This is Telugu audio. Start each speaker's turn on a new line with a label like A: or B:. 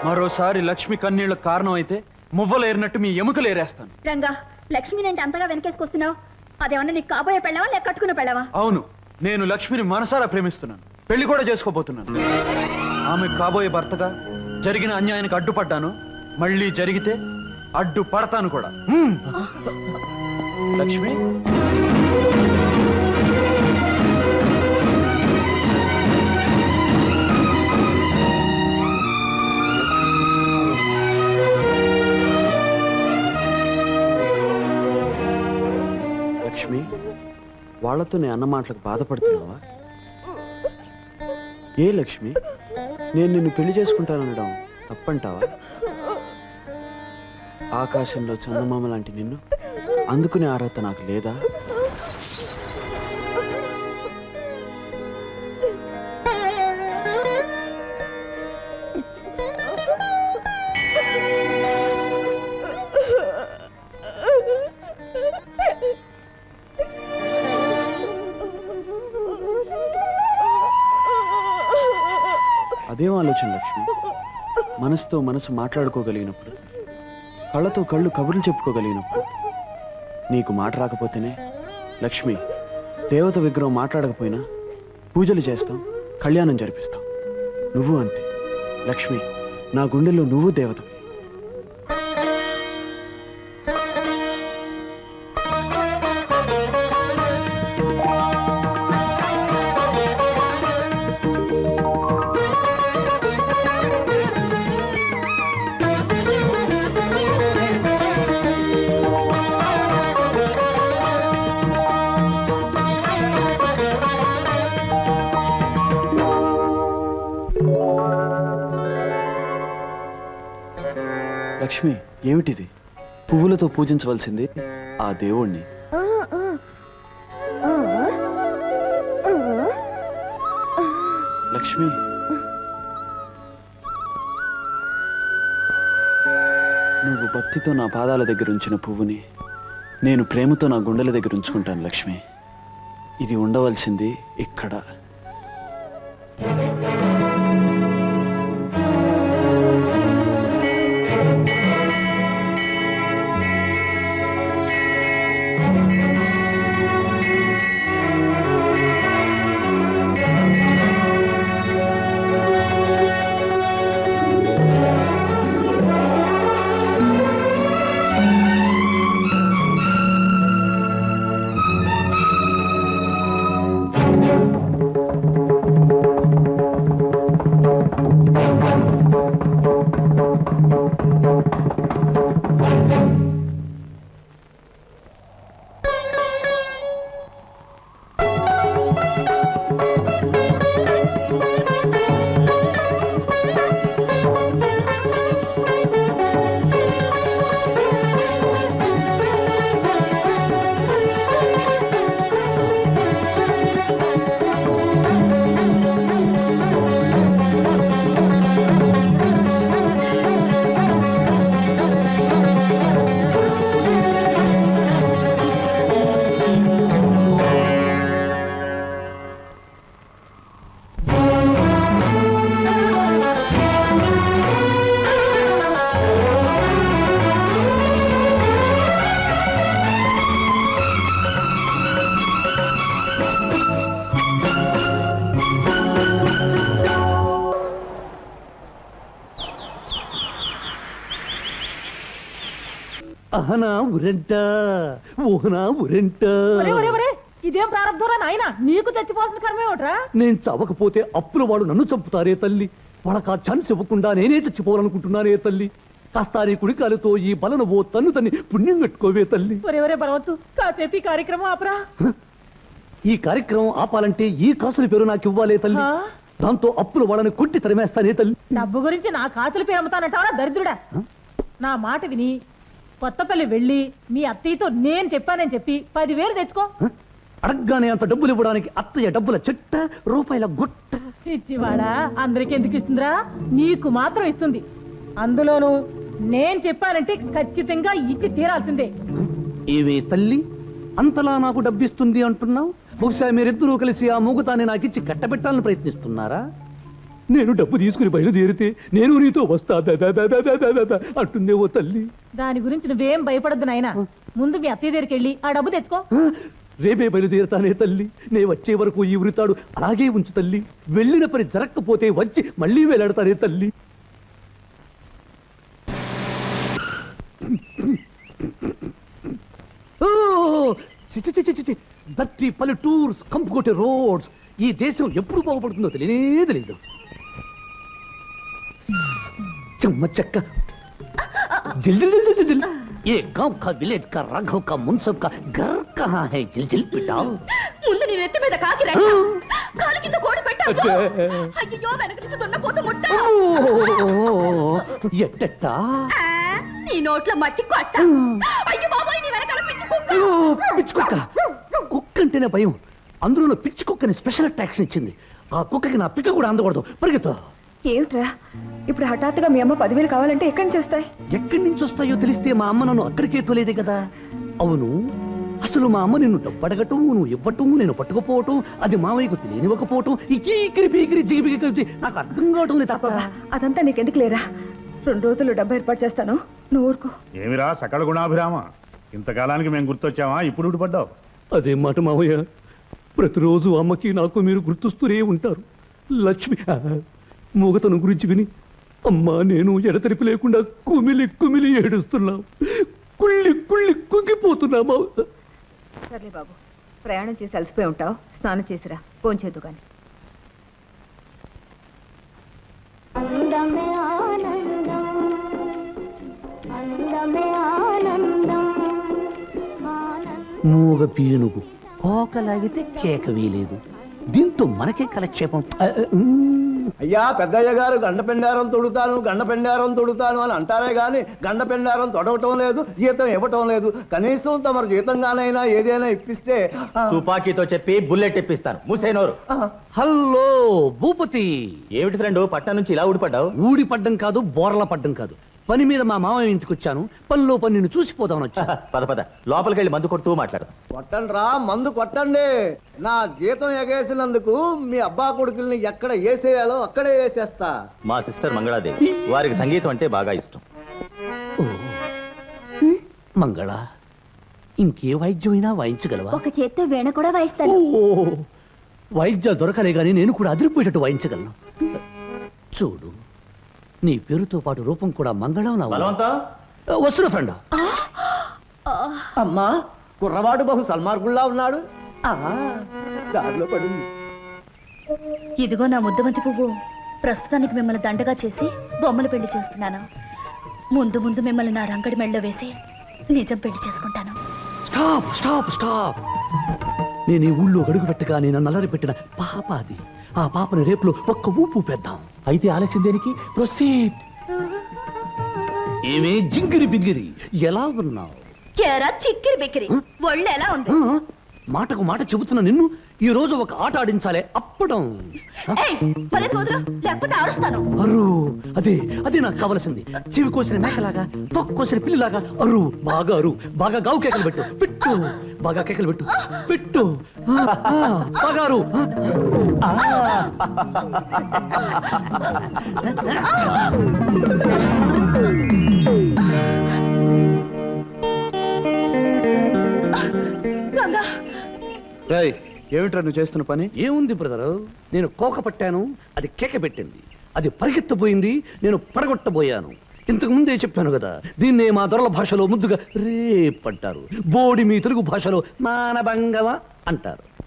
A: మరోసారి లక్ష్మి కన్నీళ్ళకు కారణం అయితే మువ్వలేరినట్టు మీ ఎముకలు ఏరేస్తాను.
B: రంగా, లక్ష్మిని అంటే అంతగా వెనకేసుకొస్తున్నావు. అదేమన్నా నీకు కాబోయే పెళ్ళవా లేక కట్టుకున్న పెళ్ళవా?
A: అవును, నేను లక్ష్మిని మనసారా ప్రేమిస్తున్నాను. పెళ్లి కూడా చేసుకోబోతున్నాను. ఆమె కాబోయే భర్తగా జరిగిన అన్యాయానికి అడ్డుపడ్డాను. మళ్ళీ జరిగితే అడ్డు పడతాను కూడా. లక్ష్మి, లక్ష్మి, వాళ్లతో నీ అన్న మాటలకు బాధపడుతున్నావా? ఏ లక్ష్మి, నేను నిన్ను పెళ్లి చేసుకుంటాననడం తప్పంటావా? ఆకాశంలో చందమామ లాంటి నిన్ను అందుకునే అర్హత నాకు లేదా? అదేం ఆలోచన లక్ష్మి? మనసుతో మనసు మాట్లాడుకోగలిగినప్పుడు, కళ్ళతో కళ్ళు కబుర్లు చెప్పుకోగలిగినప్పుడు. నీకు మాట రాకపోతేనే లక్ష్మి, దేవత విగ్రహం మాట్లాడకపోయినా పూజలు చేస్తాం, కళ్యాణం జరిపిస్తాం. నువ్వు అంతే లక్ష్మి, నా గుండెల్లో నువ్వు దేవతవి. లక్ష్మి, ఏమిటిది? పువ్వులతో పూజించవలసింది ఆ దేవుణ్ణి. లక్ష్మి, నువ్వు భక్తితో నా పాదాల దగ్గర ఉంచిన పువ్వుని నేను ప్రేమతో నా గుండెల దగ్గర ఉంచుకుంటాను లక్ష్మి. ఇది ఉండవలసింది ఇక్కడ.
C: అహనా ఉరెంట, ఊహనా ఉరెంట.
D: ఇదేం ప్రారంభంరా నాయన, నీకు చచ్చిపోవాల్సిన కర్మే ఒకట్రా.
C: నేను చవకపోతే అప్పుల వాడు నన్ను చంపుతారే తల్లి. వాళ్ళకి ఆ ఛాన్స్ ఇవ్వకుండా నేనే చచ్చిపోవాలనుకుంటున్నానే తల్లి. కాస్త నీ కుడికాలతో ఈ బలను ఓ తన్ను తన్ని పుణ్యం కట్టుకోవే తల్లి.
D: ఒరే బలవచ్చు, కాసేపు ఈ కార్యక్రమం ఆపరా.
C: ఈ కార్యక్రమం ఆపాలంటే ఈ కాసుల పేరు నాకు ఇవ్వాలే తల్లి. దాంతో అప్పుల వాళ్ళని కొట్టి తరిమేస్తానే తల్లి.
D: డబ్బు గురించి నా కాసుల పేరు అమ్ముతానంటావా దరిద్రుడా? నా మాట విని కొత్తపల్లి వెళ్ళి మీ అత్తయ్యతో నేను చెప్పానని చెప్పి 10,000 తెచ్చుకో.
C: అడగ్గానే అంత డబ్బులు ఇవ్వడానికి అత్తయ్య డబ్బుల చెట్ట, రూపాయల గుట్ట.
D: ఇచ్చివాడా, అందరికి ఎందుకు ఇస్తుందిరా? నీకు మాత్రం ఇస్తుంది. అందులోనూ నేను చెప్పానంటే ఖచ్చితంగా ఇచ్చి తీరాల్సిందే.
C: ఏవే తల్లి, అంతలా నాకు డబ్బిస్తుంది అంటున్నావు? బహుశా మీరిద్దరూ కలిసి ఆ మూగతాన్ని నాకిచ్చి కట్టబెట్టాలని ప్రయత్నిస్తున్నారా? నేను డబ్బు తీసుకుని బయలుదేరితే నేను నీతో వస్తా అంటుందే ఓ తల్లి.
D: దాని గురించి నువ్వేం భయపడద్దు నాయనా. ముందు మీ అత్తయ్య దగ్గరికి వెళ్ళి ఆ డబ్బు తెచ్చుకో.
C: రేపే బయలుదేరుతానే తల్లి. నే వచ్చే వరకు ఈ ఉరితాడు అలాగే ఉంచు తల్లి. వెళ్ళిన పని జరగకపోతే వచ్చి మళ్ళీ వేలాడతానే తల్లి. దట్టి పల్లెటూర్స్ కంపుకొట్టే రోడ్స్. ఈ దేశం ఎప్పుడు బాగుపడుతుందో తెలియనే తెలియదు. చెమ్మ చెక్క जिल जिल जिल जिल जिल ये गांव का विलेज का राघव का मुंसब का घर कहाँ है जिल जिल पिटा
B: ముందు నీ నెత్తి మీద కాకి రెట్ట కాలి కింద కోడి పెట్టావు అయ్యో వెనక నుంచి దున్నపోతు ముట్ట
C: ఎట్టట్టా
B: నీ నోట్లో మట్టి కొట్ట అయ్యో బాబాయ్ నీ వెనకాల పిచ్చి కుక్క
C: పిచ్చి కుక్క కుక్క అంటేనే భయం. అందులో పిచ్చి కుక్కని స్పెషల్ అట్రాక్షన్ ఇచ్చింది. ఆ కుక్కకి నా పిక్క కూడా అందకూడదు. పరిగెత్తు.
B: ఏమిట్రా ఇప్పుడు హఠాత్తుగా మీ అమ్మ 10,000 కావాలంటే ఎక్కడి నుంచి వస్తాయి?
C: ఎక్కడి నుంచి వస్తాయో తెలిస్తే మా అమ్మ నన్ను అక్కడికే తోలేదే కదా. అవును, అసలు మా అమ్మ నిన్ను డబ్బడగటం, నువ్వు ఇవ్వటం, నేను పట్టుకుపోవటం, అది మావయ్యకు తెలియనివ్వకపోవటం, ఈకిరి పీకిరి జిగిపిగి కలిసి నాకు అర్థం కావటం లేదు తప్ప.
B: అదంతా నీకెందుకు లేరా? 2 రోజులు డబ్బు ఏర్పాటు చేస్తాను, నువ్వు ఊరుకో.
E: ఏమిరా సకల గుణాభిరామ, ఇంతకాలానికి మేము గుర్తొచ్చావా? ఇప్పుడు ఊడిపడ్డావు.
C: అదే మాట మావయ్య, ప్రతిరోజు అమ్మకి నాకు మీరు గుర్తొస్తూనే ఉంటారు. లక్ష్మి మూగతనం గురించి విని అమ్మా నేను ఎడతెరిపి లేకుండా కుమిలి కుమిలి ఏడుస్తున్నాం. కుళ్ళి కుళ్ళి కుంగిపోతున్నామా.
B: సర్లే బాబు, ప్రయాణం చేసి అలసిపోయి ఉంటావు, స్నానం చేసిరా, భోంచేద్దు కానీ.
C: మూగ పీనుగు కోకలాగితే కేక వీలేదు. దీంతో మనకే కలక్షేపం.
F: అయ్యా పెద్దయ్య గారు గండపెండారం తొడుతాను అని అంటారే గాని గండపెండారం తొడవటం లేదు, జీతం ఇవ్వటం లేదు. కనీసం తమరు జీతంగానైనా ఏదైనా ఇప్పిస్తే.
G: తుపాకీతో చెప్పి బుల్లెట్ ఇప్పిస్తాను. మూసేనోరు.
C: హలో భూపతి.
G: ఏమిటి ఫ్రెండ్ పట్టణం నుంచి ఇలా ఊడిపడ్డావు?
C: ఊడిపడ్డం కాదు, బోర్ల పడ్డం కాదు. పని మీద మా మామయ్య ఇంటికి వచ్చాను. పనిలో పని నిన్ను చూసిపోదామని వచ్చా.
G: పద పద లోపలికి వెళ్ళి మందు కొడుతూ మాట్లాడదాం.
F: కొట్టండి రా, మందు కొట్టండి. నా జీతం ఎగేసినందుకు మీ అబ్బా కొడుకుల్ని ఎక్కడ వేసేయాలో అక్కడే వేసేస్తా.
G: మా సిస్టర్ మంగళాదేవి, వారికి సంగీతం అంటే బాగా ఇష్టం.
C: మంగళ, ఇంకే వాయిద్యమైనా వాయించగలవా?
B: ఒక చేత్తో వీణ కూడా వాయిస్తాను.
C: వాయిద్యాలు దొరకలే గాని నేను కూడా అదిరిపోయేటట్టు వాయించగలను. చూడు, నీ పేరుతో పాటు రూపం కూడా మంగళం. వస్తున్నా ఫ్రెండ్.
F: అమ్మా, కుర్రవాడు బహు సల్మార్గుల్లా ఉన్నాడు. దారిలో పడింది.
B: ఇదిగో నా ముద్దమంతి పువ్వు. ప్రస్తుతానికి మిమ్మల్ని దండగా చేసి బొమ్మలు పెళ్లి చేస్తున్నాను. ముందు ముందు మిమ్మల్ని నా రంగడి మెళ్ళలో వేసి నిజం పెళ్లి చేసుకుంటాను.
C: Stop stop stop. నేను ఈ ఊళ్ళో అడుగు పెట్టగా నేను నల్లరి పెట్టిన పాప అది. ఆ పాపని రేపులో ఒక్క ఊపు పెద్దాం.
G: అయితే ఆలస్యం దేనికి?
C: ప్రొసీడ్. ఏమే జింగిరి బింగిరి, ఎలా ఉన్నావు?
B: చిక్కిరి బిక్కిరి, ఒళ్ళు ఎలా ఉంది?
C: మాటకు మాట చెబుతున్న నిన్ను ఈ రోజు ఒక ఆట ఆడించాలే. అప్పడం.
B: లేకపోతే అరుస్తాను.
C: అరు, అదే అదే నాకు కావలసింది. చెవి కోసిన మేకలాగా, తొక్కు కోసిన పిల్లిలాగా అరు. బాగా అరు, బాగా గావు కేకలు పెట్టు. పెట్టు, బాగా కేకలు పెట్టు. పెట్టు, బాగా అరు.
A: ఏమిట్రా నువ్వు చేస్తున్న పని?
C: ఏముంది బ్రదరు, నేను కోక పట్టాను, అది కేక పెట్టింది. అది పరిగెత్తబోయింది, నేను పడగొట్టబోయాను. ఇంతకు ముందే చెప్పాను కదా, దీన్నే మా దొరల భాషలో ముద్దుగా రేపంటారు. బోడి మీ తెలుగు భాషలో మానభంగవ అంటారు.